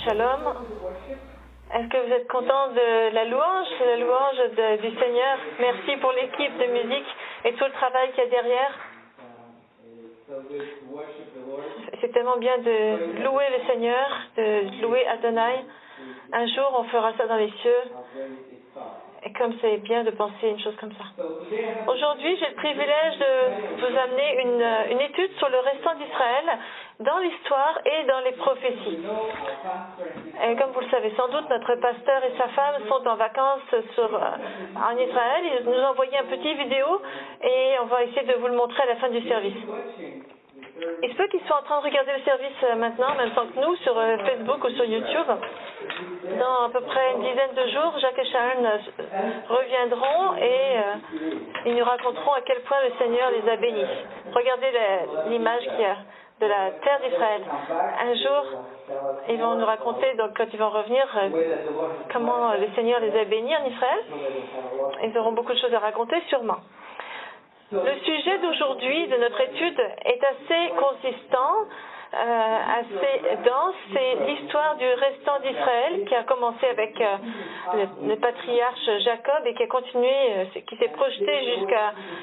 Shalom. Est-ce que vous êtes content de la louange du Seigneur? Merci pour l'équipe de musique et tout le travail qu'il y a derrière. C'est tellement bien de louer le Seigneur, de louer Adonai. Un jour, on fera ça dans les cieux. Et comme c'est bien de penser une chose comme ça. Aujourd'hui, j'ai le privilège de vous amener une étude sur le restant d'Israël dans l'histoire et dans les prophéties. Et comme vous le savez sans doute, notre pasteur et sa femme sont en vacances en Israël. Ils nous ont envoyé un petit vidéo et on va essayer de vous le montrer à la fin du service. Il se peut qu'ils soient en train de regarder le service maintenant, en même temps que nous, sur Facebook ou sur YouTube. Dans à peu près une dizaine de jours, Jacques et Sharon reviendront et ils nous raconteront à quel point le Seigneur les a bénis. Regardez l'image qu'il y a de la terre d'Israël. Un jour, ils vont nous raconter, donc quand ils vont revenir, comment le Seigneur les a bénis en Israël. Ils auront beaucoup de choses à raconter, sûrement. Le sujet d'aujourd'hui, de notre étude, est assez consistant, assez dense. C'est l'histoire du restant d'Israël qui a commencé avec le patriarche Jacob et qui a continué, qui s'est projeté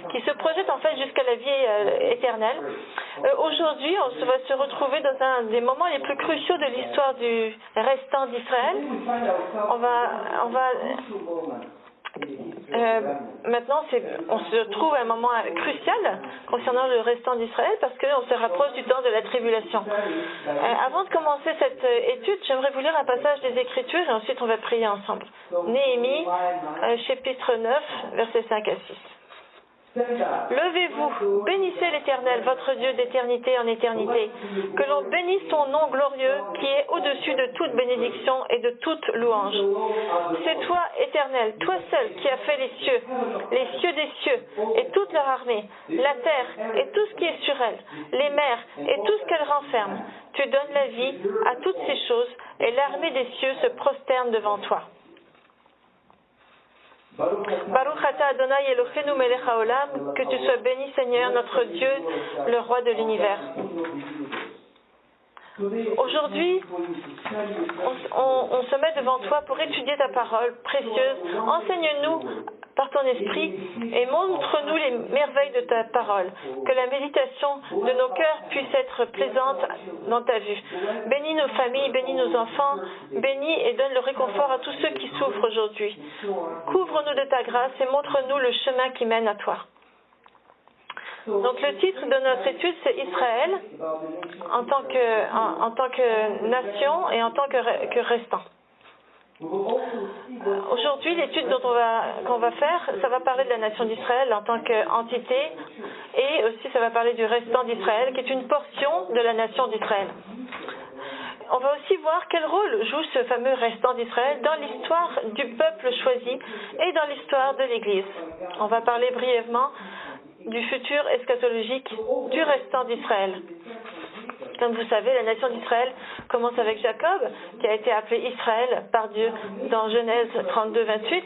qui se projette en fait jusqu'à la vie éternelle. Aujourd'hui, on va se retrouver dans un des moments les plus cruciaux de l'histoire du restant d'Israël. Maintenant, on se trouve à un moment crucial concernant le restant d'Israël parce qu'on se rapproche du temps de la tribulation. Avant de commencer cette étude, j'aimerais vous lire un passage des Écritures et ensuite on va prier ensemble. Néhémie, chapitre 9, versets 5 à 6. Levez-vous, bénissez l'Éternel, votre Dieu d'éternité en éternité. Que l'on bénisse son nom glorieux qui est au-dessus de toute bénédiction et de toute louange. C'est toi, Éternel, toi seul qui as fait les cieux des cieux et toute leur armée, la terre et tout ce qui est sur elle, les mers et tout ce qu'elles renferment. Tu donnes la vie à toutes ces choses et l'armée des cieux se prosterne devant toi. Baruch Ata Adonai Eloheinu melech haolam, que tu sois béni Seigneur, notre Dieu, le roi de l'univers. Aujourd'hui, on se met devant toi pour étudier ta parole précieuse. Enseigne-nous par ton esprit et montre-nous les merveilles de ta parole. Que la méditation de nos cœurs puisse être plaisante dans ta vue. Bénis nos familles, bénis nos enfants, bénis et donne le réconfort à tous ceux qui souffrent aujourd'hui. Couvre-nous de ta grâce et montre-nous le chemin qui mène à toi. Donc le titre de notre étude, c'est Israël en tant que nation et en tant que restant. Aujourd'hui, l'étude qu'on va faire, ça va parler de la nation d'Israël en tant qu'entité et aussi ça va parler du restant d'Israël qui est une portion de la nation d'Israël. On va aussi voir quel rôle joue ce fameux restant d'Israël dans l'histoire du peuple choisi et dans l'histoire de l'Église. On va parler brièvement du futur eschatologique du restant d'Israël. Comme vous savez, la nation d'Israël commence avec Jacob, qui a été appelé Israël par Dieu dans Genèse 32, 28.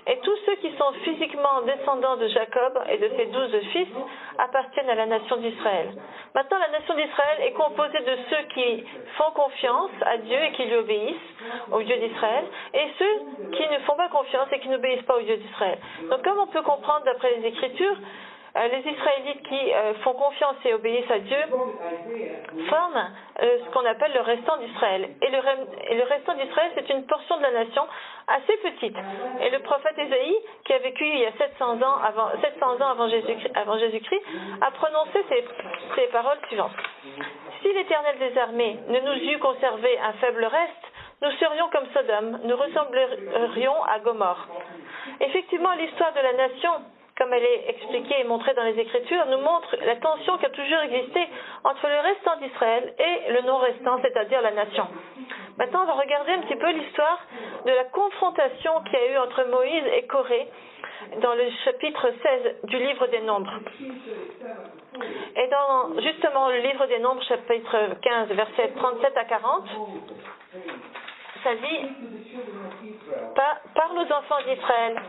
Et tous ceux qui sont physiquement descendants de Jacob et de ses 12 fils appartiennent à la nation d'Israël. Maintenant, la nation d'Israël est composée de ceux qui font confiance à Dieu et qui lui obéissent, au Dieu d'Israël, et ceux qui ne font pas confiance et qui n'obéissent pas au Dieu d'Israël. Donc, comme on peut comprendre d'après les Écritures, les Israélites qui font confiance et obéissent à Dieu forment ce qu'on appelle le restant d'Israël. Et le restant d'Israël, c'est une portion de la nation assez petite. Et le prophète Ésaïe, qui a vécu il y a 700 ans avant Jésus-Christ, a prononcé ces paroles suivantes. Si l'Éternel des armées ne nous eût conservé un faible reste, nous serions comme Sodome, nous ressemblerions à Gomorrhe. Effectivement, l'histoire de la nation, comme elle est expliquée et montrée dans les Écritures, nous montre la tension qui a toujours existé entre le restant d'Israël et le non-restant, c'est-à-dire la nation. Maintenant, on va regarder un petit peu l'histoire de la confrontation qu'il y a eu entre Moïse et Corée dans le chapitre 16 du livre des Nombres. Et dans justement le livre des Nombres, chapitre 15, versets 37 à 40, ça dit « Parle aux enfants d'Israël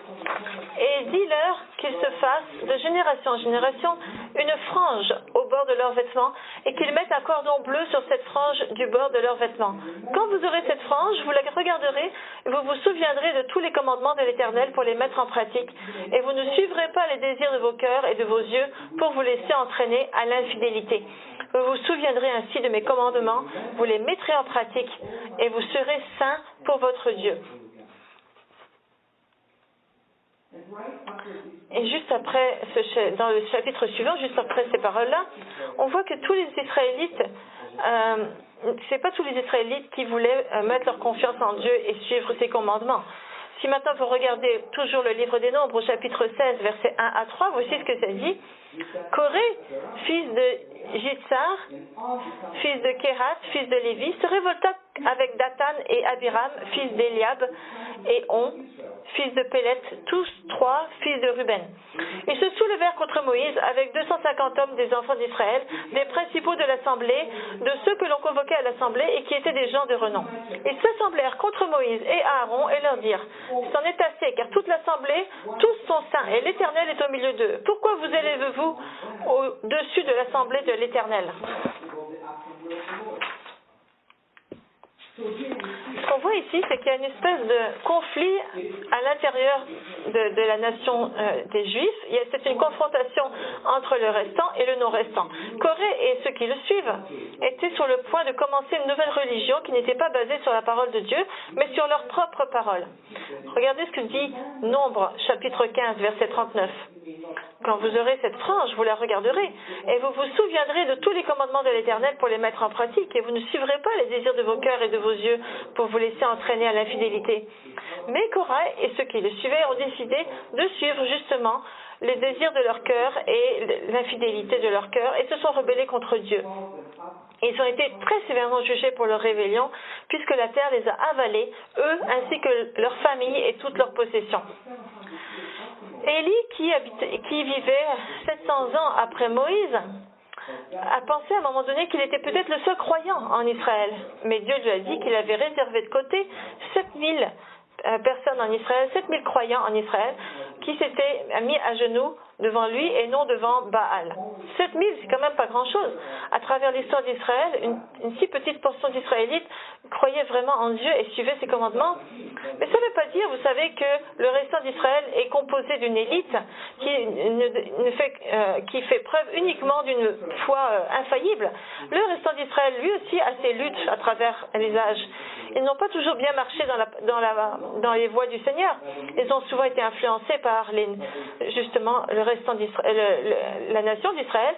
et dis-leur qu'ils se fassent de génération en génération une frange au bord de leurs vêtements et qu'ils mettent un cordon bleu sur cette frange du bord de leurs vêtements. Quand vous aurez cette frange, vous la regarderez et vous vous souviendrez de tous les commandements de l'Éternel pour les mettre en pratique et vous ne suivrez pas les désirs de vos cœurs et de vos yeux pour vous laisser entraîner à l'infidélité. Vous vous souviendrez ainsi de mes commandements, vous les mettrez en pratique et vous serez saints pour votre Dieu. Et juste après, dans le chapitre suivant, juste après ces paroles-là, on voit que tous les Israélites, c'est pas tous les Israélites qui voulaient mettre leur confiance en Dieu et suivre ses commandements. Si maintenant vous regardez toujours le livre des Nombres au chapitre 16, versets 1 à 3, voici ce que ça dit. Coré, fils de Jitsar, fils de Kéhat, fils de Lévi, se révolta avec Dathan et Abiram, fils d'Eliab, et On, fils de Pélet, tous trois fils de Ruben. Ils se soulevèrent contre Moïse avec 250 hommes des enfants d'Israël, des principaux de l'assemblée, de ceux que l'on convoquait à l'assemblée et qui étaient des gens de renom. Ils s'assemblèrent contre Moïse et Aaron et leur dirent, c'en est assez, car toute l'assemblée, tous sont saints, et l'Éternel est au milieu d'eux. Pourquoi vous élevez-vous au-dessus de l'assemblée de l'Éternel? Ce qu'on voit ici, c'est qu'il y a une espèce de conflit à l'intérieur de la nation des Juifs. C'est une confrontation entre le restant et le non-restant. Corée et ceux qui le suivent étaient sur le point de commencer une nouvelle religion qui n'était pas basée sur la parole de Dieu, mais sur leur propre parole. Regardez ce que dit Nombre, chapitre 15, verset 39. Quand vous aurez cette frange, vous la regarderez, et vous vous souviendrez de tous les commandements de l'Éternel pour les mettre en pratique, et vous ne suivrez pas les désirs de vos cœurs et de vos yeux pour vous laisser entraîner à l'infidélité. Mais Korah et ceux qui le suivaient ont décidé de suivre justement les désirs de leur cœur et l'infidélité de leur cœur, et se sont rebellés contre Dieu. Ils ont été très sévèrement jugés pour leur rébellion, puisque la terre les a avalés, eux ainsi que leurs familles et toutes leurs possessions. Élie, qui vivait 700 ans après Moïse, a pensé à un moment donné qu'il était peut-être le seul croyant en Israël. Mais Dieu lui a dit qu'il avait réservé de côté 7000 personnes en Israël, 7000 croyants en Israël, qui s'étaient mis à genoux devant lui et non devant Baal. 7000, c'est quand même pas grand-chose. À travers l'histoire d'Israël, une si petite portion d'Israélites croyait vraiment en Dieu et suivait ses commandements. Mais ça ne veut pas dire, vous savez, que le restant d'Israël est composé d'une élite qui fait preuve uniquement d'une foi infaillible. Le restant d'Israël, lui aussi, a ses luttes à travers les âges. Ils n'ont pas toujours bien marché dans les voies du Seigneur. Ils ont souvent été influencés par justement le restant la nation d'Israël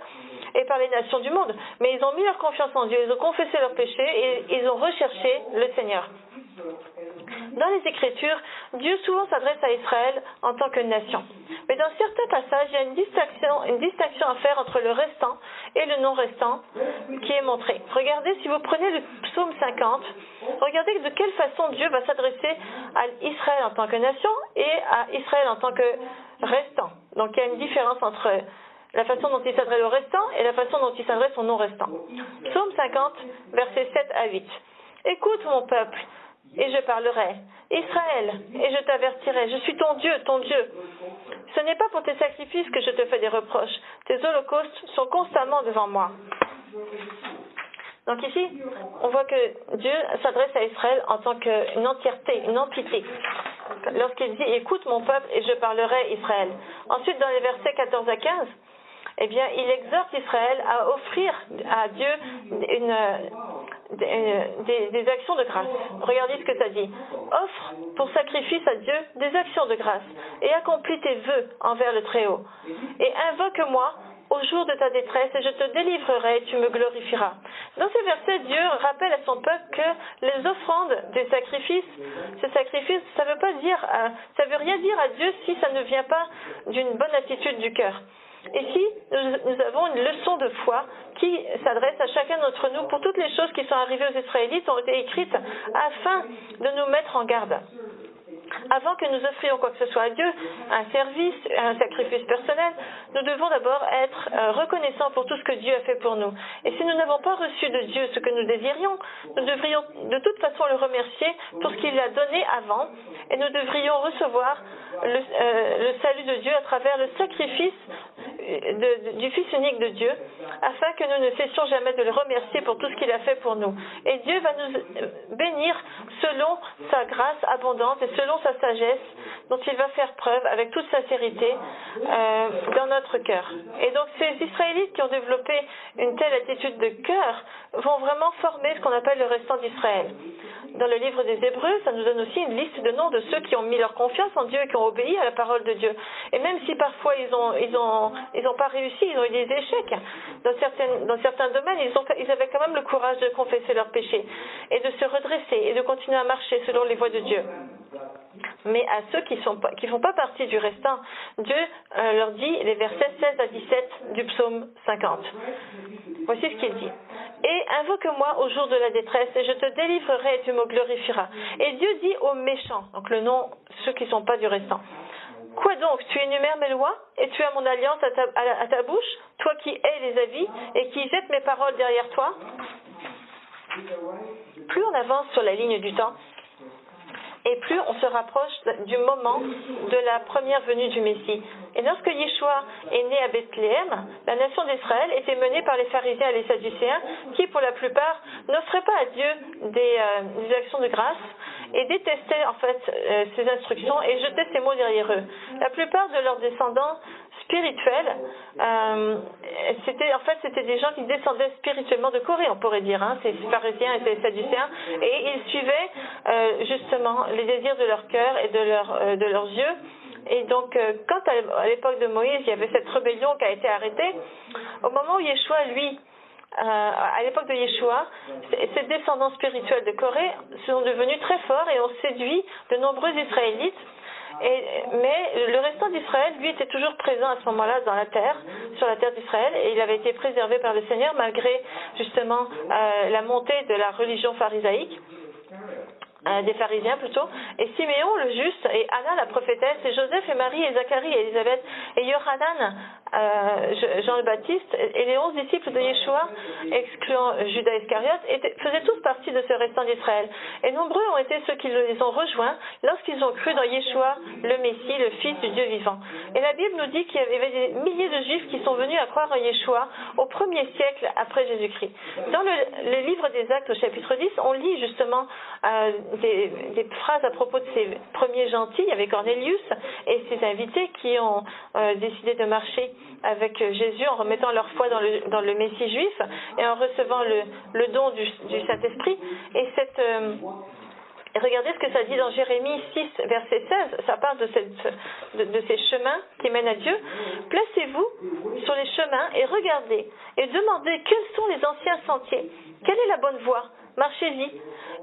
et par les nations du monde. Mais ils ont mis leur confiance en Dieu, ils ont confessé leurs péchés et ils ont recherché le Seigneur. Dans les Écritures, Dieu souvent s'adresse à Israël en tant que nation. Mais dans certains passages, il y a une distinction à faire entre le restant et le non-restant qui est montrée. Regardez, si vous prenez le psaume 50, regardez de quelle façon Dieu va s'adresser à Israël en tant que nation et à Israël en tant que restant. Donc il y a une différence entre la façon dont il s'adresse au restant et la façon dont il s'adresse au non-restant. Psaume 50, versets 7 à 8. Écoute mon peuple, et je parlerai. Israël, et je t'avertirai. Je suis ton Dieu, ton Dieu. Ce n'est pas pour tes sacrifices que je te fais des reproches. Tes holocaustes sont constamment devant moi. Donc ici, on voit que Dieu s'adresse à Israël en tant qu'une entièreté, une entité. Lorsqu'il dit « Écoute mon peuple, et je parlerai Israël ». Ensuite, dans les versets 14 à 15, eh bien, il exhorte Israël à offrir à Dieu des actions de grâce. Regardez ce que ça dit. Offre pour sacrifice à Dieu des actions de grâce et accomplis tes vœux envers le Très-Haut. Et invoque-moi au jour de ta détresse et je te délivrerai et tu me glorifieras. Dans ces versets, Dieu rappelle à son peuple que les offrandes des sacrifices, ces sacrifices, ça veut rien dire à Dieu si ça ne vient pas d'une bonne attitude du cœur. Ici, nous avons une leçon de foi qui s'adresse à chacun d'entre nous pour toutes les choses qui sont arrivées aux Israélites ont été écrites afin de nous mettre en garde. Avant que nous offrions quoi que ce soit à Dieu, un service, un sacrifice personnel, nous devons d'abord être reconnaissants pour tout ce que Dieu a fait pour nous. Et si nous n'avons pas reçu de Dieu ce que nous désirions, nous devrions de toute façon le remercier pour ce qu'il a donné avant, et nous devrions recevoir le salut de Dieu à travers le sacrifice du Fils unique de Dieu, afin que nous ne cessions jamais de le remercier pour tout ce qu'il a fait pour nous. Et Dieu va nous bénir selon sa grâce abondante et selon sa sagesse, dont il va faire preuve avec toute sincérité dans notre cœur. Et donc ces Israélites qui ont développé une telle attitude de cœur vont vraiment former ce qu'on appelle le restant d'Israël. Dans le livre des Hébreux, ça nous donne aussi une liste de noms de ceux qui ont mis leur confiance en Dieu et qui ont obéi à la parole de Dieu. Et même si parfois ils ont pas réussi, ils ont eu des échecs dans certains domaines, ils avaient quand même le courage de confesser leurs péchés et de se redresser et de continuer à marcher selon les voies de Dieu. Mais à ceux qui font pas partie du restant, Dieu leur dit les versets 16 à 17 du psaume 50. Voici ce qu'il dit. Et invoque-moi au jour de la détresse, et je te délivrerai et tu me glorifieras. Et Dieu dit aux méchants, donc le nom, ceux qui ne sont pas du restant. Quoi donc, tu énumères mes lois, et tu as mon alliance à ta bouche, toi qui hais les avis, et qui jettes mes paroles derrière toi? Plus on avance sur la ligne du temps, et plus on se rapproche du moment de la première venue du Messie. Et lorsque Yeshua est né à Bethléem, la nation d'Israël était menée par les pharisiens et les sadducéens qui, pour la plupart, n'offraient pas à Dieu des actions de grâce et détestaient en fait ses instructions et jetaient ses mots derrière eux. La plupart de leurs descendants spirituels, c'était des gens qui descendaient spirituellement de Corée, on pourrait dire, ces pharisiens et ces sadducéens, et ils suivaient justement les désirs de leur cœur et de leurs yeux. Et donc, quand à l'époque de Moïse, il y avait cette rébellion qui a été arrêtée, au moment où Yeshua, lui, à l'époque de Yeshua, ces descendants spirituels de Corée sont devenus très forts et ont séduit de nombreux Israélites. Mais le restant d'Israël, lui, était toujours présent à ce moment-là sur la terre d'Israël, et il avait été préservé par le Seigneur malgré justement la montée de la religion pharisaïque. Des pharisiens plutôt, et Siméon le juste, et Anna la prophétesse, et Joseph et Marie, et Zacharie et Élisabeth, et Yohanan, Jean le Baptiste, et les 11 disciples de Yeshua, excluant Judas Iscariote, faisaient tous partie de ce restant d'Israël. Et nombreux ont été ceux qui les ont rejoints lorsqu'ils ont cru dans Yeshua, le Messie, le Fils du Dieu vivant. Et la Bible nous dit qu'il y avait des milliers de Juifs qui sont venus à croire en Yeshua au 1er siècle après Jésus-Christ. Dans le livre des Actes au chapitre 10, on lit justement des phrases à propos de ces premiers gentils. Il y avait Cornélius et ses invités qui ont décidé de marcher avec Jésus en remettant leur foi dans le Messie juif et en recevant le don du Saint-Esprit. Et regardez ce que ça dit dans Jérémie 6, verset 16. Ça parle de ces chemins qui mènent à Dieu. Placez-vous sur les chemins et regardez et demandez quels sont les anciens sentiers. Quelle est la bonne voie? Marchez-y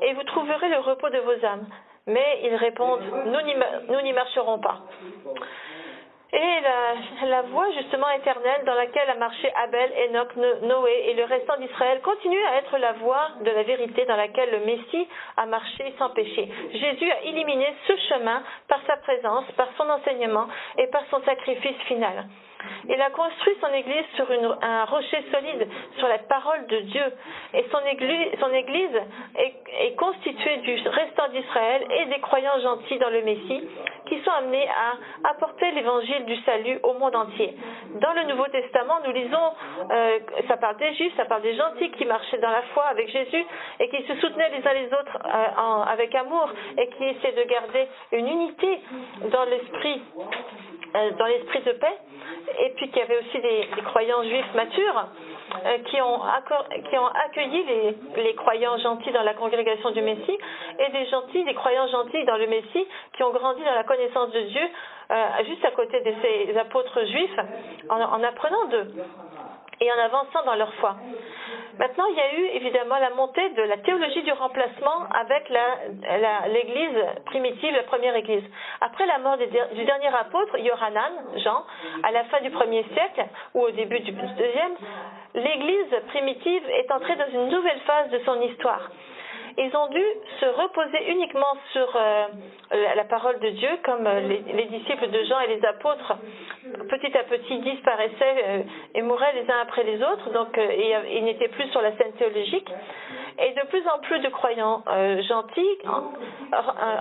et vous trouverez le repos de vos âmes. Mais ils répondent, nous n'y marcherons pas. Et la voie justement éternelle dans laquelle a marché Abel, Enoch, Noé et le restant d'Israël continue à être la voie de la vérité dans laquelle le Messie a marché sans péché. Jésus a éliminé ce chemin par sa présence, par son enseignement et par son sacrifice final. Il a construit son Église sur un rocher solide, sur la parole de Dieu. Et son Église est constituée du restant d'Israël et des croyants gentils dans le Messie qui sont amenés à apporter l'évangile du salut au monde entier. Dans le Nouveau Testament, nous lisons, ça parle des Juifs, ça parle des gentils qui marchaient dans la foi avec Jésus et qui se soutenaient les uns les autres avec amour et qui essaient de garder une unité dans l'esprit de paix. Et puis qu'il y avait aussi des croyants juifs matures qui ont accueilli les croyants gentils dans la congrégation du Messie et des croyants gentils dans le Messie qui ont grandi dans la connaissance de Dieu juste à côté de ces apôtres juifs en apprenant d'eux et en avançant dans leur foi. Maintenant, il y a eu évidemment la montée de la théologie du remplacement avec l'Église primitive, la première Église. Après la mort du dernier apôtre, Yohanan, Jean, à la fin du 1er siècle ou au début du 2e, l'Église primitive est entrée dans une nouvelle phase de son histoire. Ils ont dû se reposer uniquement sur la parole de Dieu, comme les disciples de Jean et les apôtres, petit à petit, disparaissaient et mouraient les uns après les autres, donc ils n'étaient plus sur la scène théologique. Et de plus en plus de croyants gentils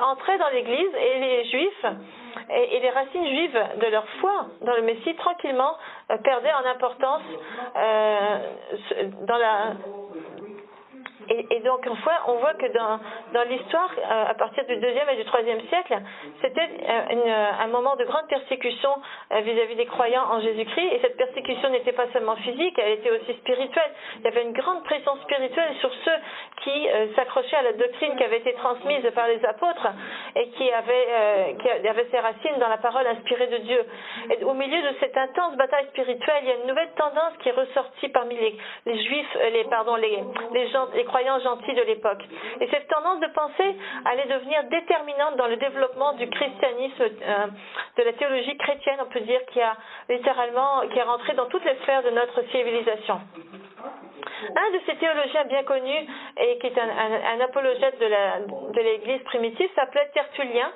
entraient dans l'Église, et les Juifs et les racines juives de leur foi dans le Messie tranquillement perdaient en importance dans la... Et donc, on voit que dans l'histoire, à partir du 2e et du 3e siècle, c'était un moment de grande persécution vis-à-vis des croyants en Jésus-Christ. Et cette persécution n'était pas seulement physique, elle était aussi spirituelle. Il y avait une grande pression spirituelle sur ceux qui s'accrochaient à la doctrine qui avait été transmise par les apôtres et qui avait ses racines dans la parole inspirée de Dieu. Et au milieu de cette intense bataille spirituelle, il y a une nouvelle tendance qui est ressortie parmi les Juifs, les croyants gentils de l'époque. Et cette tendance de pensée allait devenir déterminante dans le développement du christianisme, de la théologie chrétienne, on peut dire, qui est rentré dans toutes les sphères de notre civilisation. Un de ces théologiens bien connus et qui est un apologète de l'Église primitive s'appelait Tertullien,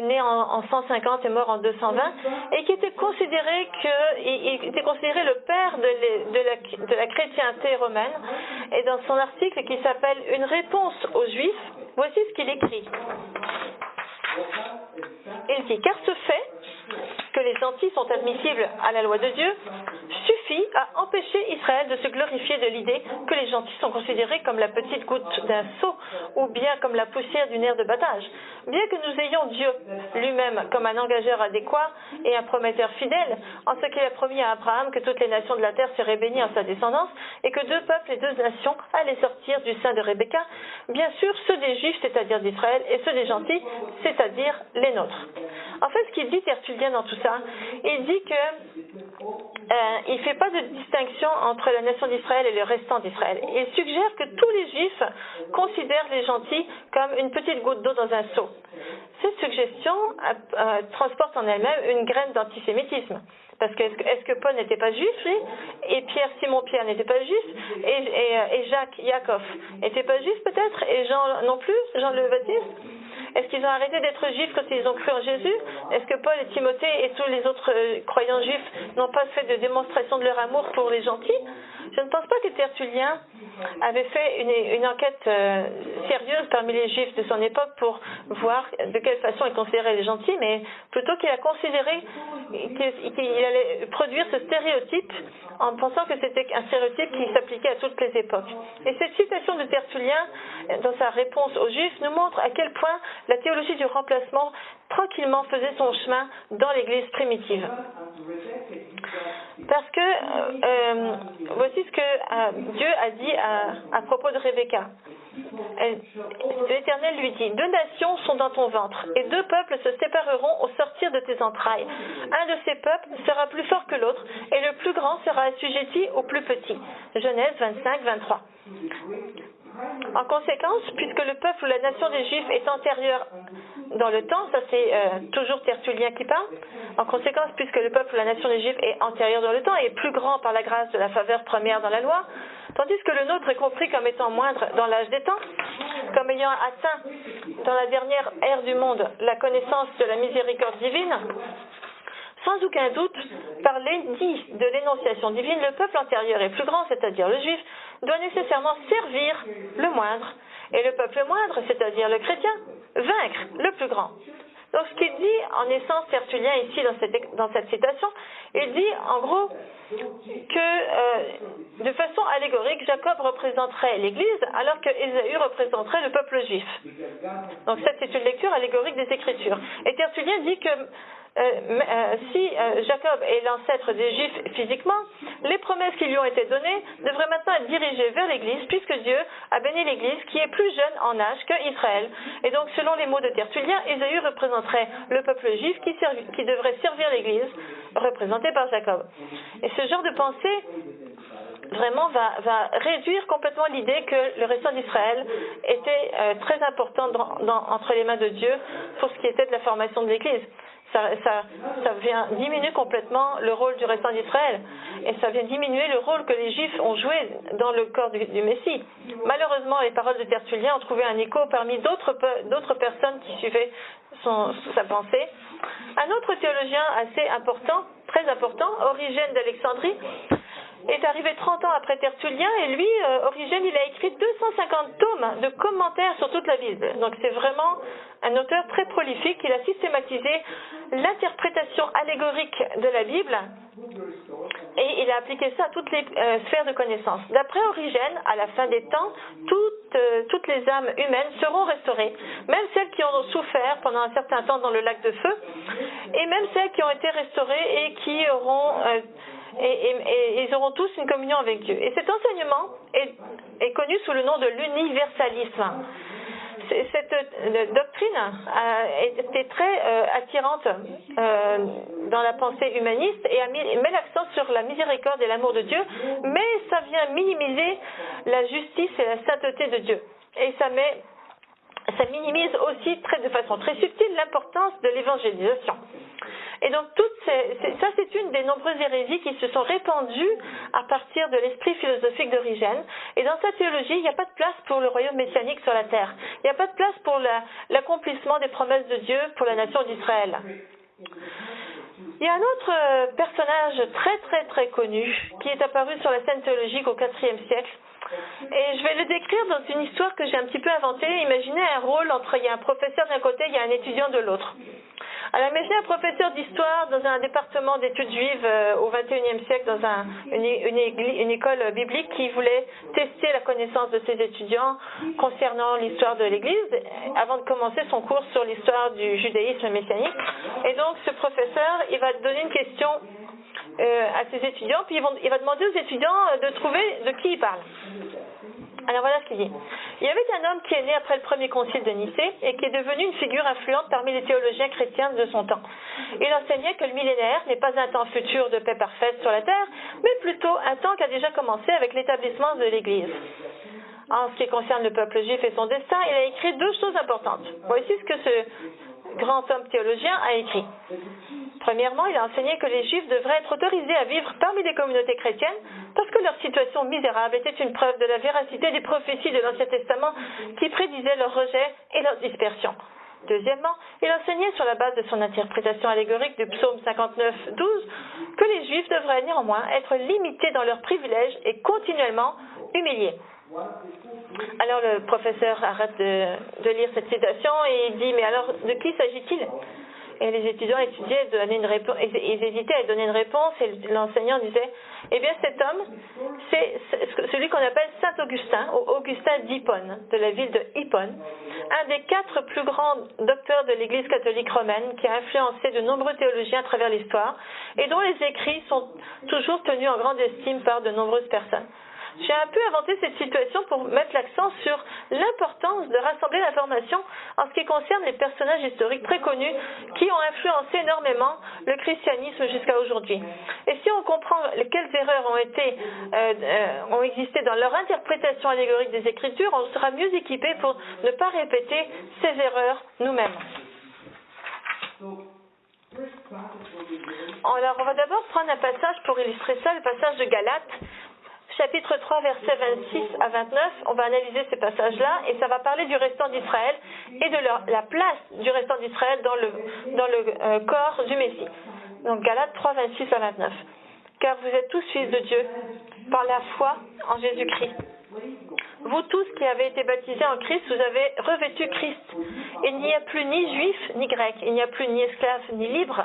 né en 150 et mort en 220, et qui était considéré le père de la chrétienté romaine. Et dans son article qui s'appelle « Une réponse aux Juifs », voici ce qu'il écrit. Il dit « Car ce fait que les gentils sont admissibles à la loi de Dieu suffit à empêcher Israël de se glorifier de l'idée que les gentils sont considérés comme la petite goutte d'un seau ou bien comme la poussière d'une aire de battage. Bien que nous ayons Dieu lui-même comme un engageur adéquat et un prometteur fidèle, en ce qu'il a promis à Abraham que toutes les nations de la terre seraient bénies en sa descendance et que 2 peuples et 2 nations allaient sortir du sein de Rebecca, bien sûr ceux des Juifs, c'est-à-dire d'Israël, et ceux des gentils, c'est-à-dire les nôtres. » En fait, ce qu'il dit Tertullien dans tout ça, il dit que il ne fait pas de distinction entre la nation d'Israël et le restant d'Israël. Il suggère que tous les Juifs considèrent les gentils comme une petite goutte d'eau dans un seau. Cette suggestion transporte en elle-même une graine d'antisémitisme. Parce que est-ce que Paul n'était pas juif, lui? Et Simon-Pierre n'était pas juif? Et Jacques, Yaakov n'était pas juif peut-être? Et Jean non plus? Jean le Baptiste? Est-ce qu'ils ont arrêté d'être juifs quand ils ont cru en Jésus? Est-ce que Paul et Timothée et tous les autres croyants juifs n'ont pas fait de démonstration de leur amour pour les gentils? Je ne pense pas que Tertullien avait fait une enquête sérieuse parmi les juifs de son époque pour voir de quelle façon ils considéraient les gentils, mais plutôt qu'il a considéré qu'il allait produire ce stéréotype en pensant que c'était un stéréotype qui s'appliquait à toutes les époques. Et cette citation de Tertullien, dans sa réponse aux Juifs, nous montre à quel point la théologie du remplacement tranquillement faisait son chemin dans l'Église primitive. Parce que voici ce que Dieu a dit à propos de Rebecca. L'Éternel lui dit: 2 nations sont dans ton ventre, et 2 peuples se sépareront au sortir de tes entrailles. Un de ces peuples sera plus fort que l'autre, et le plus grand sera assujetti au plus petit. Genèse 25, 23. En conséquence, puisque le peuple ou la nation des Juifs est antérieure dans le temps, ça c'est toujours Tertullien qui parle, en conséquence, puisque le peuple ou la nation des Juifs est antérieure dans le temps et plus grand par la grâce de la faveur première dans la loi, tandis que le nôtre est compris comme étant moindre dans l'âge des temps, comme ayant atteint dans la dernière ère du monde la connaissance de la miséricorde divine, sans aucun doute, par l'édit de l'énonciation divine, le peuple antérieur est plus grand, c'est-à-dire le juif, doit nécessairement servir le moindre, et le peuple moindre, c'est-à-dire le chrétien, vaincre le plus grand. Donc ce qu'il dit en essence Tertullien ici dans cette citation, il dit en gros que de façon allégorique, Jacob représenterait l'Église alors que Ésaü représenterait le peuple juif. Donc ça c'est une lecture allégorique des Écritures. Et Tertullien dit que si Jacob est l'ancêtre des Juifs physiquement, les promesses qui lui ont été données devraient maintenant être dirigées vers l'Église, puisque Dieu a béni l'Église qui est plus jeune en âge que Israël. Et donc, selon les mots de Tertullien, Ésaü représenterait le peuple juif qui devrait servir l'Église, représenté par Jacob. Et ce genre de pensée vraiment va réduire complètement l'idée que le restant d'Israël était très important entre les mains de Dieu pour ce qui était de la formation de l'Église. Ça vient diminuer complètement le rôle du restant d'Israël et ça vient diminuer le rôle que les Juifs ont joué dans le corps du Messie. Malheureusement, les paroles de Tertullien ont trouvé un écho parmi d'autres personnes qui suivaient sa pensée. Un autre théologien assez important, très important, Origène d'Alexandrie, est arrivé 30 ans après Tertullien et lui, Origène, il a écrit 250 tomes de commentaires sur toute la Bible. Donc c'est vraiment un auteur très prolifique. Il a systématisé l'interprétation allégorique de la Bible et il a appliqué ça à toutes les sphères de connaissances. D'après Origène, à la fin des temps, toutes les âmes humaines seront restaurées, même celles qui ont souffert pendant un certain temps dans le lac de feu, et même celles qui ont été restaurées et qui auront et ils auront tous une communion avec Dieu. Et cet enseignement est connu sous le nom de l'universalisme. Cette doctrine était très attirante dans la pensée humaniste et met l'accent sur la miséricorde et l'amour de Dieu, mais ça vient minimiser la justice et la sainteté de Dieu. Et ça minimise aussi de façon très subtile l'importance de l'évangélisation. Et donc, ça, c'est une des nombreuses hérésies qui se sont répandues à partir de l'esprit philosophique d'Origène. Et dans sa théologie, il n'y a pas de place pour le royaume messianique sur la terre. Il n'y a pas de place pour l'accomplissement des promesses de Dieu pour la nation d'Israël. Il y a un autre personnage très très très connu qui est apparu sur la scène théologique au IVe siècle. Et je vais le décrire dans une histoire que j'ai un petit peu inventée. Imaginez un rôle il y a un professeur d'un côté, il y a un étudiant de l'autre. Alors imaginez un professeur d'histoire dans un département d'études juives au XXIe siècle dans une école biblique qui voulait tester la connaissance de ses étudiants concernant l'histoire de l'Église avant de commencer son cours sur l'histoire du judaïsme messianique. Et donc ce professeur, il va donner une question à ses étudiants, puis il va demander aux étudiants de trouver de qui il parle. Alors voilà ce qu'il dit. Il y avait un homme qui est né après le premier concile de Nicée et qui est devenu une figure influente parmi les théologiens chrétiens de son temps. Il enseignait que le millénaire n'est pas un temps futur de paix parfaite sur la terre, mais plutôt un temps qui a déjà commencé avec l'établissement de l'Église. En ce qui concerne le peuple juif et son destin, il a écrit deux choses importantes. Voici ce que ce grand homme théologien a écrit. Premièrement, il a enseigné que les Juifs devraient être autorisés à vivre parmi des communautés chrétiennes parce que leur situation misérable était une preuve de la véracité des prophéties de l'Ancien Testament qui prédisaient leur rejet et leur dispersion. Deuxièmement, il enseignait sur la base de son interprétation allégorique du psaume 59:12 que les Juifs devraient néanmoins être limités dans leurs privilèges et continuellement humiliés. Alors le professeur arrête de lire cette citation et il dit « Mais alors, de qui s'agit-il » Et les étudiants étudiaient, ils hésitaient à donner une réponse et l'enseignant disait « Eh bien cet homme, c'est celui qu'on appelle Saint Augustin, ou Augustin d'Hippone, de la ville de Hippone, un des 4 plus grands docteurs de l'Église catholique romaine qui a influencé de nombreux théologiens à travers l'histoire et dont les écrits sont toujours tenus en grande estime par de nombreuses personnes. » J'ai un peu inventé cette situation pour mettre l'accent sur l'importance de rassembler l'information en ce qui concerne les personnages historiques très connus qui ont influencé énormément le christianisme jusqu'à aujourd'hui. Et si on comprend quelles erreurs ont existé dans leur interprétation allégorique des Écritures, on sera mieux équipé pour ne pas répéter ces erreurs nous-mêmes. Alors, on va d'abord prendre un passage pour illustrer ça, le passage de Galates. Chapitre 3, versets 26 à 29, on va analyser ces passages-là et ça va parler du restant d'Israël et de la place du restant d'Israël dans le corps du Messie. Donc Galates 3, 26 à 29. Car vous êtes tous fils de Dieu par la foi en Jésus-Christ. Vous tous qui avez été baptisés en Christ, vous avez revêtu Christ. Il n'y a plus ni juif ni grec, il n'y a plus ni esclave ni libre,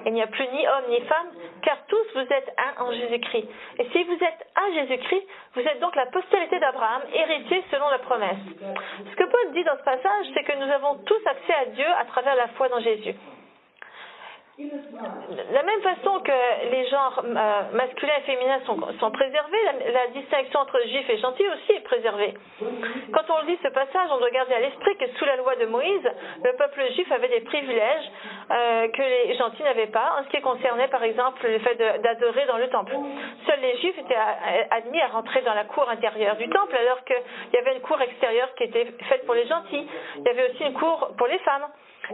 il n'y a plus ni homme ni femme, car tous vous êtes un en Jésus-Christ. Et si vous êtes un Jésus-Christ, vous êtes donc la postérité d'Abraham, héritier selon la promesse. Ce que Paul dit dans ce passage, c'est que nous avons tous accès à Dieu à travers la foi dans Jésus. De la même façon que les genres masculins et féminins sont préservés, la distinction entre juifs et gentils aussi est préservée. Quand on lit ce passage, on doit garder à l'esprit que sous la loi de Moïse, le peuple juif avait des privilèges que les gentils n'avaient pas, en ce qui concernait par exemple le fait d'adorer dans le temple. Seuls les juifs étaient admis à rentrer dans la cour intérieure du temple, alors qu'il y avait une cour extérieure qui était faite pour les gentils. Il y avait aussi une cour pour les femmes.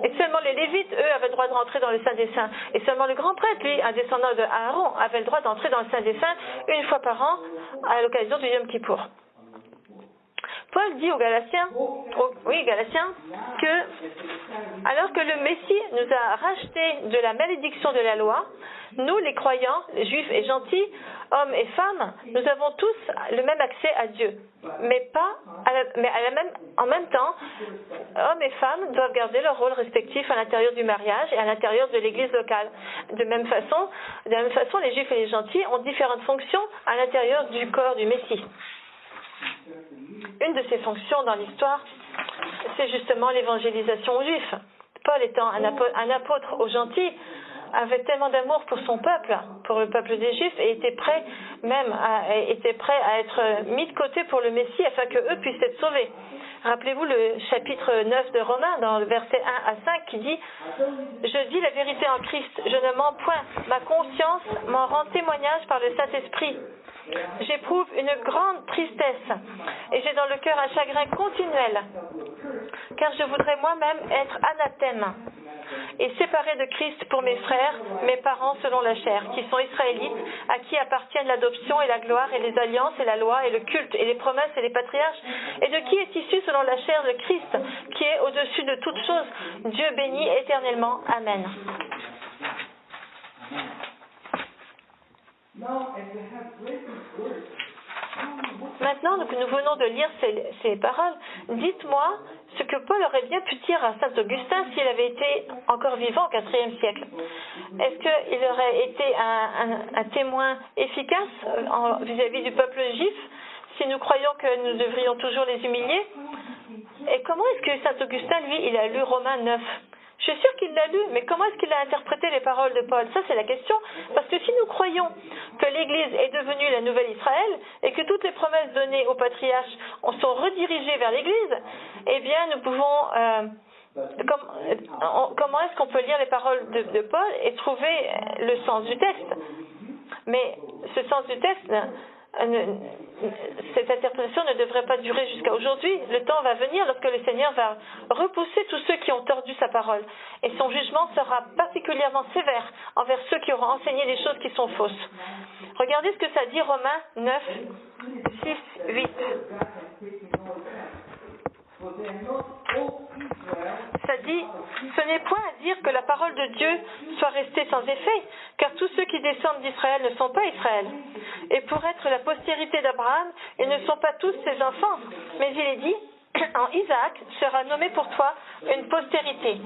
Et seulement les Lévites, eux, avaient le droit de rentrer dans le Saint des Saints. Et seulement le grand prêtre, lui, un descendant de Aaron, avait le droit d'entrer dans le Saint des Saints une fois par an à l'occasion du Yom Kippour. Paul dit aux Galatiens, Galatiens, que alors que le Messie nous a rachetés de la malédiction de la loi, nous, les croyants, les juifs et gentils, hommes et femmes, nous avons tous le même accès à Dieu. En même temps, hommes et femmes doivent garder leur rôle respectif à l'intérieur du mariage et à l'intérieur de l'église locale. De la même façon, les juifs et les gentils ont différentes fonctions à l'intérieur du corps du Messie. Une de ces fonctions dans l'histoire, c'est justement l'évangélisation aux juifs. Paul étant un apôtre aux gentils, avait tellement d'amour pour son peuple, pour le peuple des Juifs, et était prêt à être mis de côté pour le Messie afin qu'eux puissent être sauvés. Rappelez-vous le chapitre 9 de Romains, dans le verset 1 à 5, qui dit « Je dis la vérité en Christ, je ne mens point, ma conscience m'en rend témoignage par le Saint-Esprit. J'éprouve une grande tristesse, et j'ai dans le cœur un chagrin continuel, car je voudrais moi-même être anathème et séparé de Christ pour mes frères, mes parents selon la chair, qui sont israélites, à qui appartiennent l'adoption et la gloire et les alliances et la loi et le culte et les promesses et les patriarches, et de qui est issu selon la chair le Christ, qui est au-dessus de toutes choses, Dieu béni éternellement. Amen. Maintenant que nous venons de lire ces paroles, dites-moi ce que Paul aurait bien pu dire à saint Augustin s'il avait été encore vivant au IVe siècle. Est-ce qu'il aurait été un témoin efficace vis-à-vis du peuple juif si nous croyons que nous devrions toujours les humilier? Et comment est-ce que saint Augustin, lui, il a lu Romains 9? Je suis sûre qu'il l'a lu, mais comment est-ce qu'il a interprété les paroles de Paul? Ça, c'est la question. Parce que si nous croyons que l'Église est devenue la nouvelle Israël et que toutes les promesses données aux patriarches sont redirigées vers l'Église, eh bien, nous pouvons... comment est-ce qu'on peut lire les paroles de Paul et trouver le sens du texte? Mais ce sens du texte... cette interprétation ne devrait pas durer jusqu'à aujourd'hui. Le temps va venir lorsque le Seigneur va repousser tous ceux qui ont tordu sa parole. Et son jugement sera particulièrement sévère envers ceux qui auront enseigné des choses qui sont fausses. Regardez ce que ça dit Romains 9, 6, 8. Ça dit, ce n'est point à dire que la parole de Dieu soit restée sans effet, car tous ceux qui descendent d'Israël ne sont pas Israël. Et pour être la postérité d'Abraham, ils ne sont pas tous ses enfants. Mais il est dit, en Isaac sera nommé pour toi une postérité.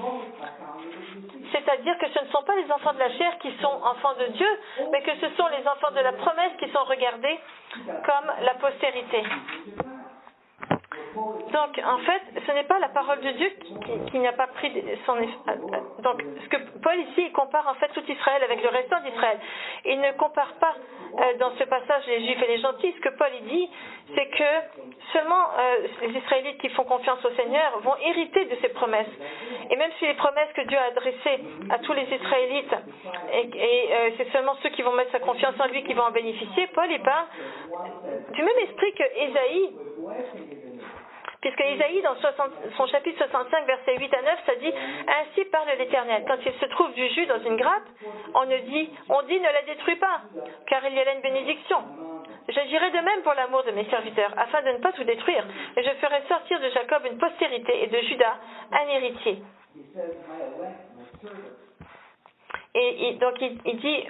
C'est-à-dire que ce ne sont pas les enfants de la chair qui sont enfants de Dieu, mais que ce sont les enfants de la promesse qui sont regardés comme la postérité. Donc, en fait, ce n'est pas la parole de Dieu qui n'a pas pris son effet. Donc, ce que Paul ici, il compare en fait tout Israël avec le restant d'Israël. Il ne compare pas dans ce passage les Juifs et les gentils. Ce que Paul il dit, c'est que seulement les Israélites qui font confiance au Seigneur vont hériter de ces promesses. Et même si les promesses que Dieu a adressées à tous les Israélites, et c'est seulement ceux qui vont mettre sa confiance en lui qui vont en bénéficier, Paul il parle du même esprit que Ésaïe. Puisque Isaïe, dans son chapitre 65, versets 8 à 9, ça dit « Ainsi parle l'Éternel. Quand il se trouve du jus dans une grappe, on dit « Ne la détruis pas, car il y a là une bénédiction. J'agirai de même pour l'amour de mes serviteurs, afin de ne pas tout détruire. Et je ferai sortir de Jacob une postérité et de Juda un héritier. » Et donc il dit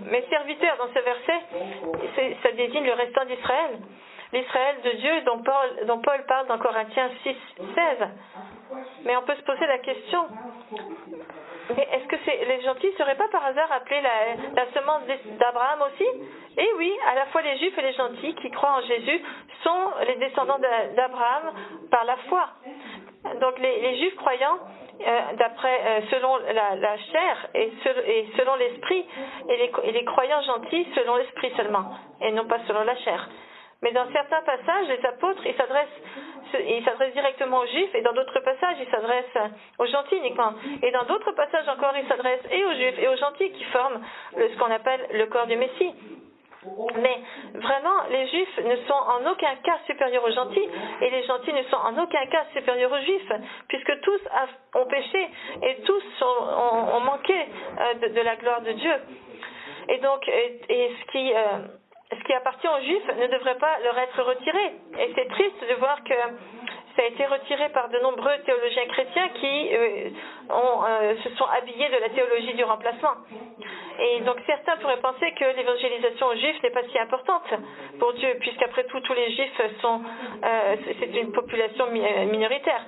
mes serviteurs dans ce verset, ça désigne le restant d'Israël. L'Israël de Dieu dont Paul parle dans Corinthiens 6, 16. Mais on peut se poser la question, mais est-ce que les gentils ne seraient pas par hasard appelés la semence d'Abraham aussi? Et oui, à la fois les Juifs et les gentils qui croient en Jésus sont les descendants d'Abraham par la foi. Donc les Juifs croyants, selon la chair et selon l'esprit, et les croyants gentils selon l'esprit seulement, et non pas selon la chair. Mais dans certains passages, les apôtres, ils s'adressent directement aux Juifs, et dans d'autres passages, ils s'adressent aux gentils uniquement. Et dans d'autres passages encore, ils s'adressent et aux Juifs et aux gentils qui forment ce qu'on appelle le corps du Messie. Mais vraiment, les Juifs ne sont en aucun cas supérieurs aux gentils, et les gentils ne sont en aucun cas supérieurs aux Juifs, puisque tous ont péché et tous ont manqué de la gloire de Dieu. Et donc, ce qui appartient aux Juifs ne devrait pas leur être retiré. Et c'est triste de voir que ça a été retiré par de nombreux théologiens chrétiens qui se sont habillés de la théologie du remplacement. Et donc certains pourraient penser que l'évangélisation aux Juifs n'est pas si importante pour Dieu, puisqu'après tout, tous les Juifs c'est une population minoritaire.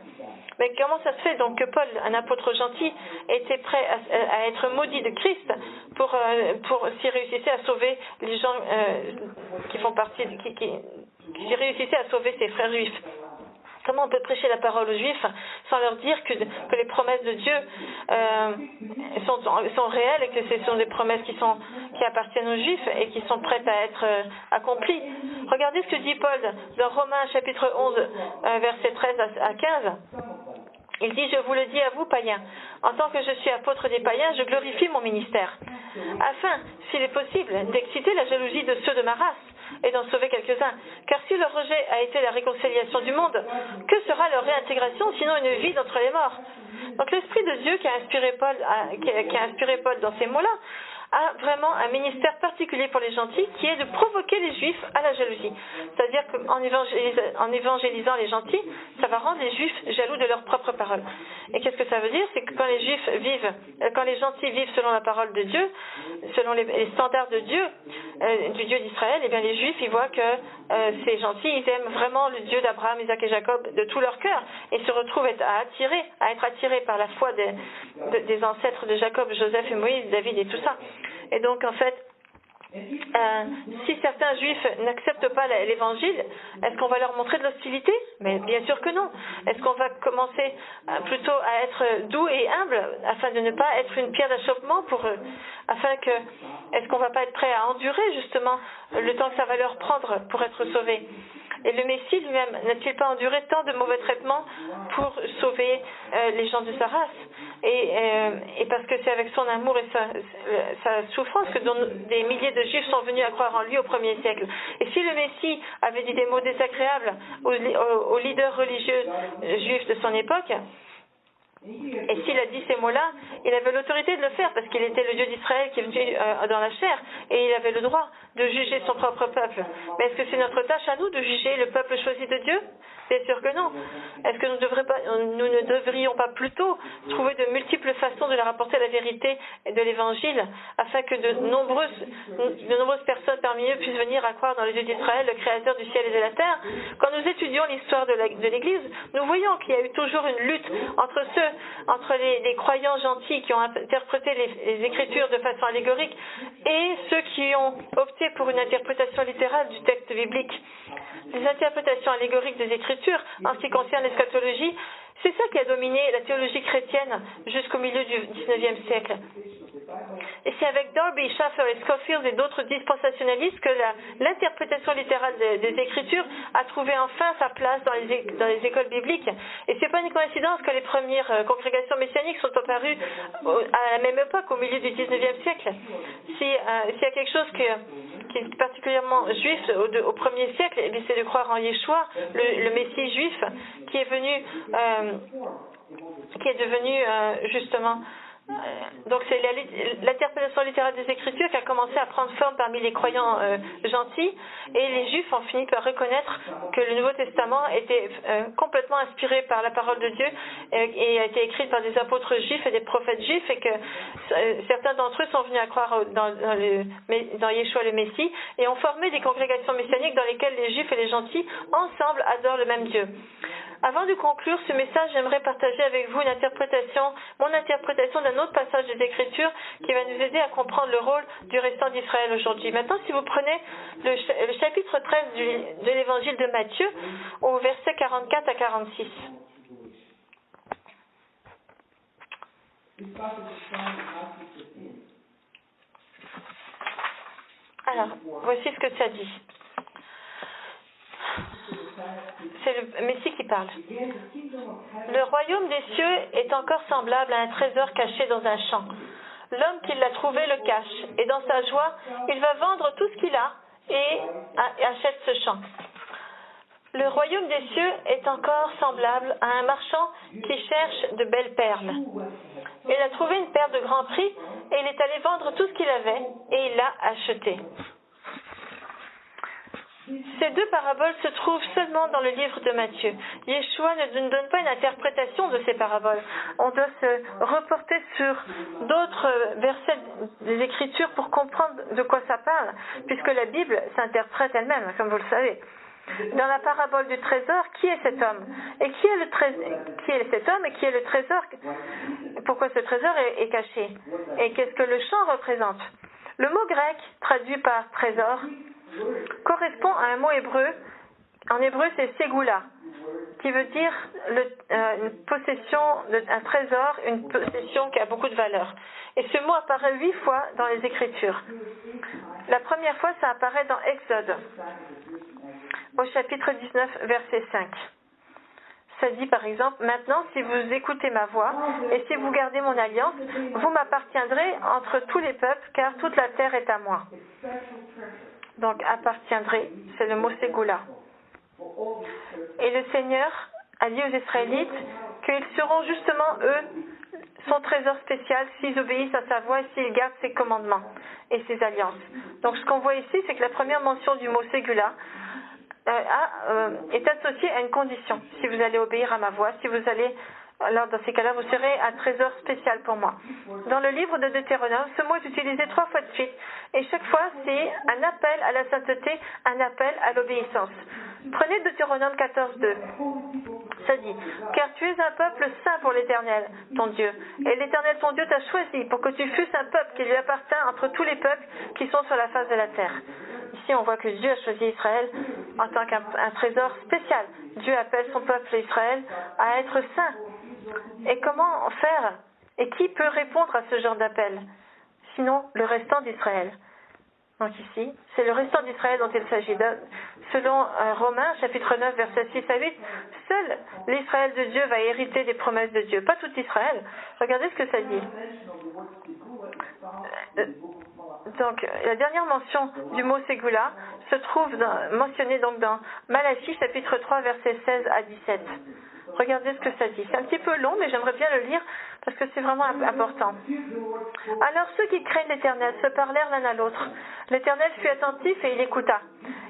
Mais comment ça se fait donc que Paul, un apôtre gentil, était prêt à être maudit de Christ pour s'il réussissait à sauver les gens qui font partie, s'il réussissait à sauver ses frères juifs? Comment on peut prêcher la parole aux Juifs sans leur dire que les promesses de Dieu sont réelles et que ce sont des promesses qui appartiennent aux Juifs et qui sont prêtes à être accomplies? Regardez ce que dit Paul dans Romains chapitre 11, versets 13 à 15. Il dit, je vous le dis à vous, païens, en tant que je suis apôtre des païens, je glorifie mon ministère, afin, s'il est possible, d'exciter la jalousie de ceux de ma race et d'en sauver quelques-uns. Car si leur rejet a été la réconciliation du monde, que sera leur réintégration sinon une vie d'entre les morts? Donc l'Esprit de Dieu qui a inspiré Paul dans ces mots-là a vraiment un ministère particulier pour les gentils qui est de provoquer les Juifs à la jalousie. C'est-à-dire qu'en évangélisant les gentils, ça va rendre les Juifs jaloux de leurs propres paroles. Et qu'est-ce que ça veut dire? C'est que quand les gentils vivent selon la parole de Dieu, selon les standards de Dieu, du Dieu d'Israël, eh bien les Juifs, ils voient que ces gentils, ils aiment vraiment le Dieu d'Abraham, Isaac et Jacob de tout leur cœur et se retrouvent à être attirés par la foi des ancêtres de Jacob, Joseph et Moïse, David et tout ça. Et donc, en fait, si certains Juifs n'acceptent pas l'Évangile, est-ce qu'on va leur montrer de l'hostilité? Mais bien sûr que non. Est-ce qu'on va commencer plutôt à être doux et humble afin de ne pas être une pierre d'achoppement pour eux? Est-ce qu'on va pas être prêt à endurer justement le temps que ça va leur prendre pour être sauvés? Et le Messie lui-même n'a-t-il pas enduré tant de mauvais traitements pour sauver les gens de sa race? Et parce que c'est avec son amour et sa souffrance que des milliers de Juifs sont venus à croire en lui au 1er siècle. Et si le Messie avait dit des mots désagréables aux leaders religieux juifs de son époque, et s'il a dit ces mots-là, il avait l'autorité de le faire parce qu'il était le Dieu d'Israël qui est venu dans la chair et il avait le droit de juger son propre peuple. Mais est-ce que c'est notre tâche à nous de juger le peuple choisi de Dieu? Bien sûr que non. Est-ce que nous ne devrions pas plutôt trouver de multiples façons de leur apporter la vérité de l'Évangile afin que de nombreuses personnes parmi eux puissent venir à croire dans le Dieu d'Israël, le Créateur du ciel et de la terre? Quand nous étudions l'histoire de l'Église, nous voyons qu'il y a eu toujours une lutte entre les croyants gentils qui ont interprété les Écritures de façon allégorique et ceux qui ont opté pour une interprétation littérale du texte biblique. Les interprétations allégoriques des Écritures, en ce qui concerne l'eschatologie, c'est ça qui a dominé la théologie chrétienne jusqu'au milieu du XIXe siècle. Et c'est avec Darby, Schaffer et Scofield et d'autres dispensationalistes que l'interprétation littérale des Écritures a trouvé enfin sa place dans les écoles bibliques. Et c'est pas une coïncidence que les premières congrégations messianiques sont apparues à la même époque, au milieu du XIXe siècle. S'il y a quelque chose qui est particulièrement juif au 1er siècle, eh c'est de croire en Yeshua, le Messie juif, qui est devenu justement. Donc c'est l'interprétation littérale des Écritures qui a commencé à prendre forme parmi les croyants gentils, et les Juifs ont fini par reconnaître que le Nouveau Testament était complètement inspiré par la parole de Dieu et a été écrit par des apôtres juifs et des prophètes juifs, et que certains d'entre eux sont venus à croire dans Yeshua le Messie et ont formé des congrégations messianiques dans lesquelles les Juifs et les gentils ensemble adorent le même Dieu. Avant de conclure ce message, j'aimerais partager avec vous mon interprétation d'un autre passage des Écritures qui va nous aider à comprendre le rôle du restant d'Israël aujourd'hui. Maintenant, si vous prenez le chapitre 13 de l'Évangile de Matthieu, au verset 44 à 46. Alors, voici ce que ça dit. C'est le Messie qui parle. Le royaume des cieux est encore semblable à un trésor caché dans un champ. L'homme qui l'a trouvé le cache, et dans sa joie, il va vendre tout ce qu'il a et achète ce champ. Le royaume des cieux est encore semblable à un marchand qui cherche de belles perles. Il a trouvé une perle de grand prix et il est allé vendre tout ce qu'il avait et il l'a achetée. Ces deux paraboles se trouvent seulement dans le livre de Matthieu. Yeshua ne nous donne pas une interprétation de ces paraboles. On doit se reporter sur d'autres versets des Écritures pour comprendre de quoi ça parle, puisque la Bible s'interprète elle-même, comme vous le savez. Dans la parabole du trésor, qui est cet homme? Et qui est cet homme et qui est le trésor? Pourquoi ce trésor est caché? Et qu'est-ce que le champ représente? Le mot grec, traduit par trésor, correspond à un mot hébreu. En hébreu, c'est ségoula, qui veut dire une possession, un trésor, une possession qui a beaucoup de valeur. Et ce mot apparaît 8 fois dans les Écritures. La première fois, ça apparaît dans Exode, au chapitre 19, verset 5. Ça dit par exemple, « Maintenant, si vous écoutez ma voix, et si vous gardez mon alliance, vous m'appartiendrez entre tous les peuples, car toute la terre est à moi. » Donc, appartiendrez, c'est le mot ségoula. Et le Seigneur a dit aux Israélites qu'ils seront justement, eux, son trésor spécial s'ils obéissent à sa voix et s'ils gardent ses commandements et ses alliances. Donc, ce qu'on voit ici, c'est que la première mention du mot ségoula est associée à une condition. Si vous allez obéir à ma voix, si vous allez... Alors, dans ces cas-là, vous serez un trésor spécial pour moi. Dans le livre de Deutéronome, ce mot est utilisé 3 fois de suite. Et chaque fois, c'est un appel à la sainteté, un appel à l'obéissance. Prenez Deutéronome 14:2. Ça dit, « Car tu es un peuple saint pour l'Éternel, ton Dieu. Et l'Éternel, ton Dieu, t'a choisi pour que tu fusses un peuple qui lui appartient entre tous les peuples qui sont sur la face de la terre. » Ici, on voit que Dieu a choisi Israël en tant qu'un trésor spécial. Dieu appelle son peuple Israël à être saint. Et comment faire? Et qui peut répondre à ce genre d'appel? Sinon, le restant d'Israël. Donc ici, c'est le restant d'Israël dont il s'agit. Selon Romains, chapitre 9, versets 6 à 8, seul l'Israël de Dieu va hériter des promesses de Dieu, pas tout Israël. Regardez ce que ça dit. Donc, la dernière mention du mot ségoula se trouve mentionnée donc dans Malachie, chapitre 3, versets 16 à 17. Regardez ce que ça dit. C'est un petit peu long, mais j'aimerais bien le lire parce que c'est vraiment important. Alors ceux qui craignent l'Éternel se parlèrent l'un à l'autre. L'Éternel fut attentif et il écouta.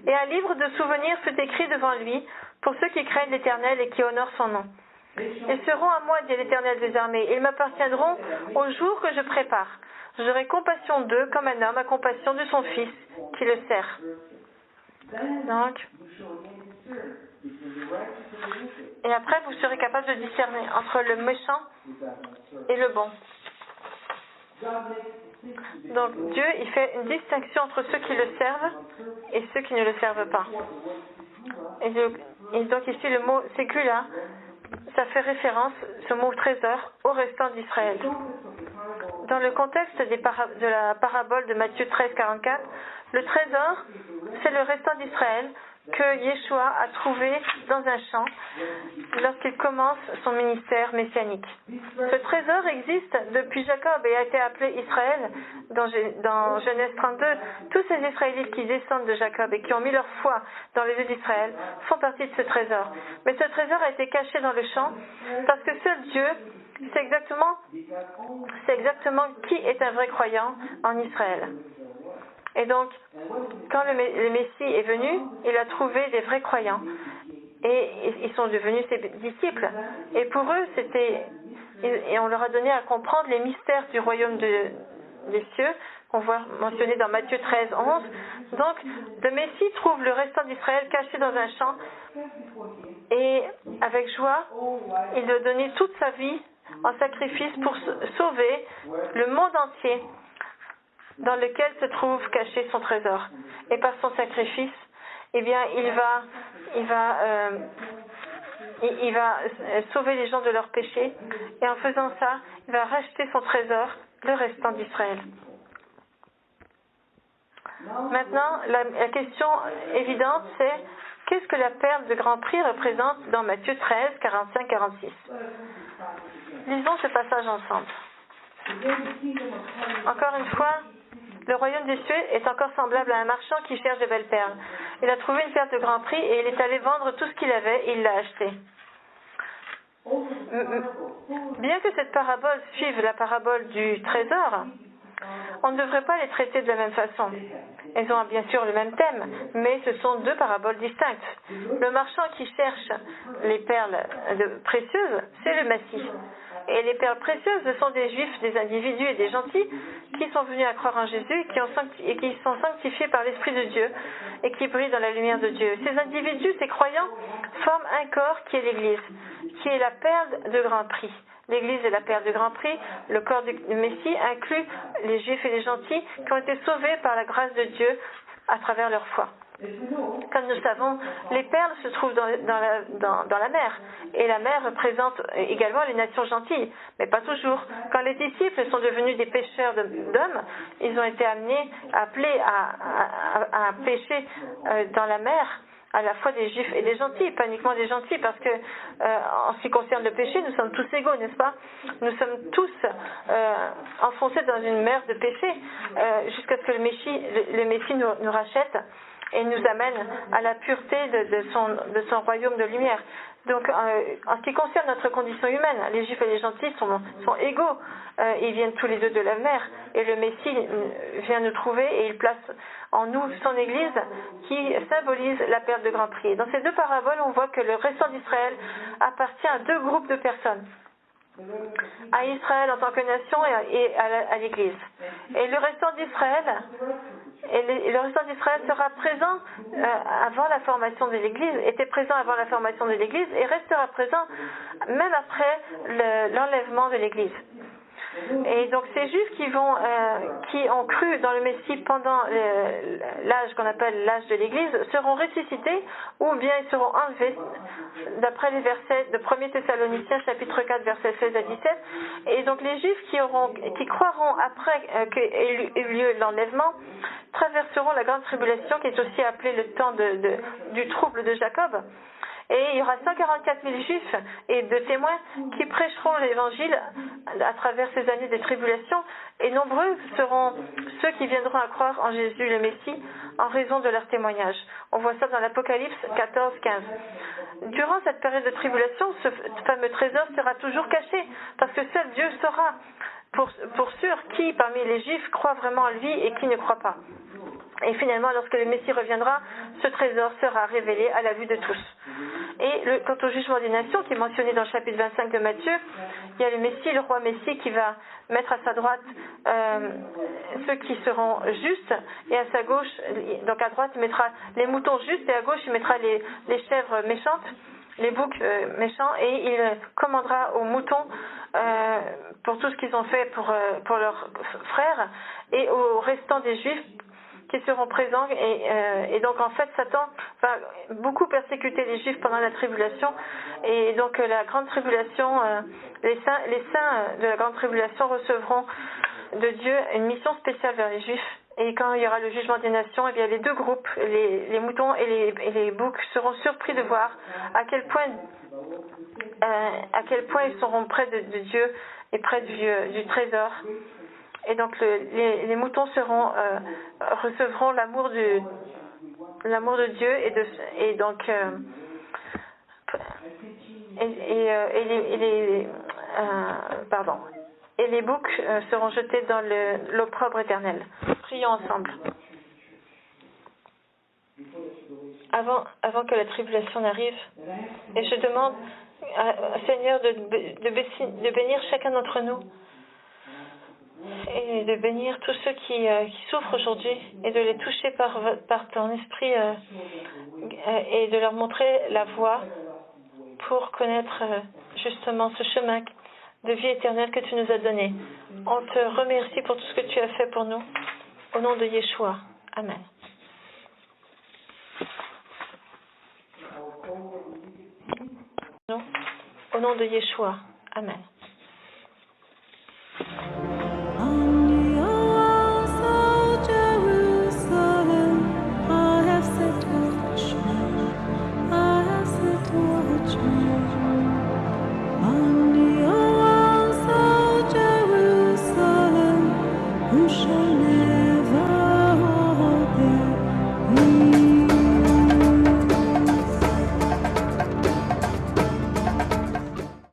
Et un livre de souvenirs fut écrit devant lui pour ceux qui craignent l'Éternel et qui honorent son nom. Ils seront à moi, dit l'Éternel des armées. Ils m'appartiendront au jour que je prépare. J'aurai compassion d'eux comme un homme a compassion de son fils qui le sert. Donc, et après, vous serez capable de discerner entre le méchant et le bon. Donc, Dieu, il fait une distinction entre ceux qui le servent et ceux qui ne le servent pas. Et donc, ici, le mot ségoula, ça fait référence, ce mot trésor, au restant d'Israël. Dans le contexte de la parabole de Matthieu 13, 44, le trésor, c'est le restant d'Israël que Yeshua a trouvé dans un champ lorsqu'il commence son ministère messianique. Ce trésor existe depuis Jacob et a été appelé Israël dans Genèse 32. Tous ces Israélites qui descendent de Jacob et qui ont mis leur foi dans les yeux d'Israël font partie de ce trésor. Mais ce trésor a été caché dans le champ parce que seul Dieu sait exactement qui est un vrai croyant en Israël. Et donc, quand le Messie est venu, il a trouvé des vrais croyants. Et ils sont devenus ses disciples. Et pour eux, et on leur a donné à comprendre les mystères du royaume des cieux, qu'on voit mentionné dans Matthieu 13, 11. Donc, le Messie trouve le restant d'Israël caché dans un champ. Et avec joie, il a donné toute sa vie en sacrifice pour sauver le monde entier dans lequel se trouve caché son trésor. Et par son sacrifice, eh bien, il va sauver les gens de leurs péchés. Et en faisant ça, il va racheter son trésor, le restant d'Israël. Maintenant, la question évidente, c'est qu'est-ce que la perle de grand prix représente dans Matthieu 13, 45-46. Lisons ce passage ensemble. Encore une fois, le royaume des cieux est encore semblable à un marchand qui cherche de belles perles. Il a trouvé une perle de grand prix et il est allé vendre tout ce qu'il avait et il l'a achetée. Bien que cette parabole suive la parabole du trésor, On ne devrait pas les traiter de la même façon. Elles ont bien sûr le même thème, mais ce sont deux paraboles distinctes. Le marchand qui cherche les perles précieuses, c'est le Messie. Et les perles précieuses, ce sont des juifs, des individus et des gentils qui sont venus à croire en Jésus et qui sont sanctifiés par l'Esprit de Dieu et qui brillent dans la lumière de Dieu. Ces individus, ces croyants, forment un corps qui est l'Église, qui est la perle de grand prix. L'Église est la perle de grand prix. Le corps du Messie inclut les Juifs et les gentils qui ont été sauvés par la grâce de Dieu à travers leur foi. Comme nous savons, les perles se trouvent dans la mer. Et la mer représente également les nations gentilles, mais pas toujours. Quand les disciples sont devenus des pêcheurs d'hommes, ils ont été appelés à pêcher dans la mer, à la fois des juifs et des gentils, pas uniquement des gentils, parce que en ce qui concerne le péché, nous sommes tous égaux, n'est-ce pas? Nous sommes tous enfoncés dans une mer de péché jusqu'à ce que le Messie nous rachète et nous amène à la pureté de son royaume de lumière. Donc, en ce qui concerne notre condition humaine, les juifs et les gentils sont égaux. Ils viennent tous les deux de la mer. Et le Messie vient nous trouver et il place en nous son Église qui symbolise la perle de grand prix. Dans ces deux paraboles, on voit que le restant d'Israël appartient à deux groupes de personnes. À Israël en tant que nation et à l'Église. Et le restant d'Israël sera présent avant la formation de l'Église, était présent avant la formation de l'Église et restera présent même après l'enlèvement de l'Église. Et donc ces Juifs qui ont cru dans le Messie pendant l'âge qu'on appelle l'âge de l'Église seront ressuscités ou bien ils seront enlevés d'après les versets de 1 Thessaloniciens chapitre 4 versets 16 à 17. Et donc les Juifs qui croiront après qu'ait eu lieu l'enlèvement traverseront la grande tribulation qui est aussi appelée le temps du trouble de Jacob. Et il y aura 144 000 juifs et de témoins qui prêcheront l'évangile à travers ces années de tribulation, et nombreux seront ceux qui viendront à croire en Jésus le Messie en raison de leur témoignage. On voit ça dans l'Apocalypse 14-15. Durant cette période de tribulation, ce fameux trésor sera toujours caché, parce que seul Dieu saura pour sûr qui parmi les juifs croit vraiment en lui et qui ne croit pas. Et finalement, lorsque le Messie reviendra, ce trésor sera révélé à la vue de tous. Et quant au jugement des nations, qui est mentionné dans le chapitre 25 de Matthieu, il y a le Messie, le roi Messie, qui va mettre à sa droite ceux qui seront justes, et à sa gauche, donc à droite, il mettra les moutons justes, et à gauche, il mettra les chèvres méchantes, les boucs méchants, et il commandera aux moutons pour tout ce qu'ils ont fait pour leurs frères, et aux restants des Juifs, qui seront présents et donc en fait Satan va beaucoup persécuter les Juifs pendant la tribulation, et donc la grande tribulation, les saints de la grande tribulation recevront de Dieu une mission spéciale vers les Juifs, et quand il y aura le jugement des nations, eh bien les deux groupes, les moutons et les boucs seront surpris de voir à quel point ils seront près de Dieu et près du trésor. Et donc les moutons recevront l'amour de Dieu et les boucs seront jetés dans l'opprobre éternel. Prions ensemble. Avant que la tribulation n'arrive, et je demande Seigneur de bénir chacun d'entre nous, et de bénir tous ceux qui souffrent aujourd'hui, et de les toucher par ton esprit et de leur montrer la voie pour connaître justement ce chemin de vie éternelle que tu nous as donné. On te remercie pour tout ce que tu as fait pour nous. Au nom de Yeshua. Amen. Au nom de Yeshua. Amen.